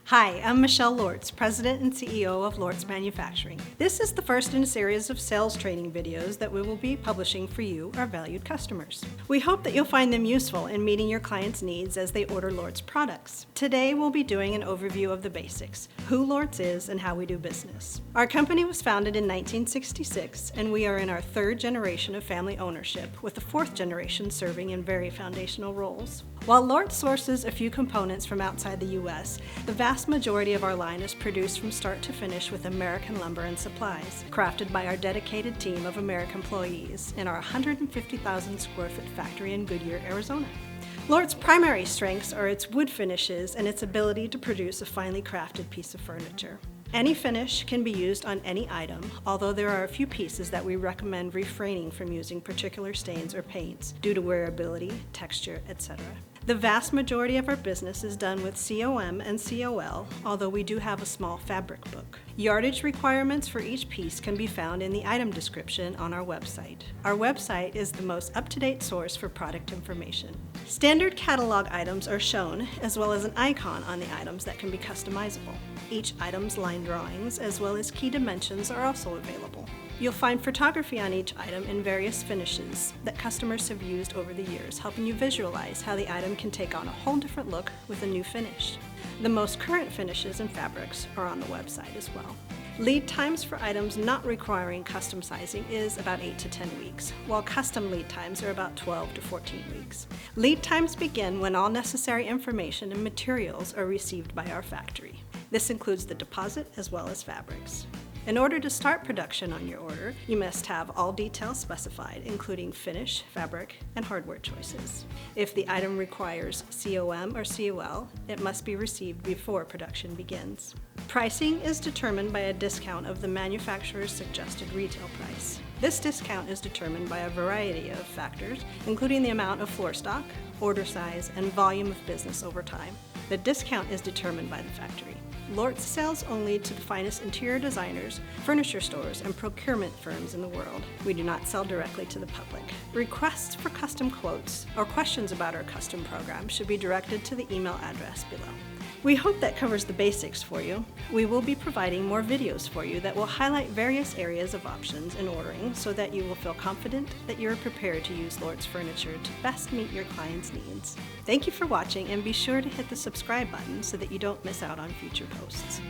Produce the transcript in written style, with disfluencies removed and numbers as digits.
Hi, I'm Michelle Lorts, President and CEO of Lorts Manufacturing. This is the first in a series of sales training videos that we will be publishing for you, our valued customers. We hope that you'll find them useful in meeting your clients' needs as they order Lorts products. Today we'll be doing an overview of the basics, who Lorts is and how we do business. Our company was founded in 1966 and we are in our third generation of family ownership, with the fourth generation serving in very foundational roles. While Lorts sources a few components from outside the U.S., the vast majority of our line is produced from start to finish with American lumber and supplies, crafted by our dedicated team of American employees in our 150,000 square foot factory in Goodyear, Arizona. Lorts' primary strengths are its wood finishes and its ability to produce a finely crafted piece of furniture. Any finish can be used on any item, although there are a few pieces that we recommend refraining from using particular stains or paints due to wearability, texture, etc. The vast majority of our business is done with COM and COL, although we do have a small fabric book. Yardage requirements for each piece can be found in the item description on our website. Our website is the most up-to-date source for product information. Standard catalog items are shown, as well as an icon on the items that can be customizable. Each item's line drawings, as well as key dimensions, are also available. You'll find photography on each item in various finishes that customers have used over the years, helping you visualize how the item can take on a whole different look with a new finish. The most current finishes and fabrics are on the website as well. Lead times for items not requiring custom sizing is about 8 to 10 weeks, while custom lead times are about 12 to 14 weeks. Lead times begin when all necessary information and materials are received by our factory. This includes the deposit as well as fabrics. In order to start production on your order, you must have all details specified, including finish, fabric, and hardware choices. If the item requires COM or COL, it must be received before production begins. Pricing is determined by a discount of the manufacturer's suggested retail price. This discount is determined by a variety of factors, including the amount of floor stock, order size, and volume of business over time. The discount is determined by the factory. Lorts sells only to the finest interior designers, furniture stores, and procurement firms in the world. We do not sell directly to the public. Requests for custom quotes or questions about our custom program should be directed to the email address below. We hope that covers the basics for you. We will be providing more videos for you that will highlight various areas of options in ordering so that you will feel confident that you are prepared to use Lorts furniture to best meet your clients' needs. Thank you for watching, and be sure to hit the subscribe button so that you don't miss out on future posts.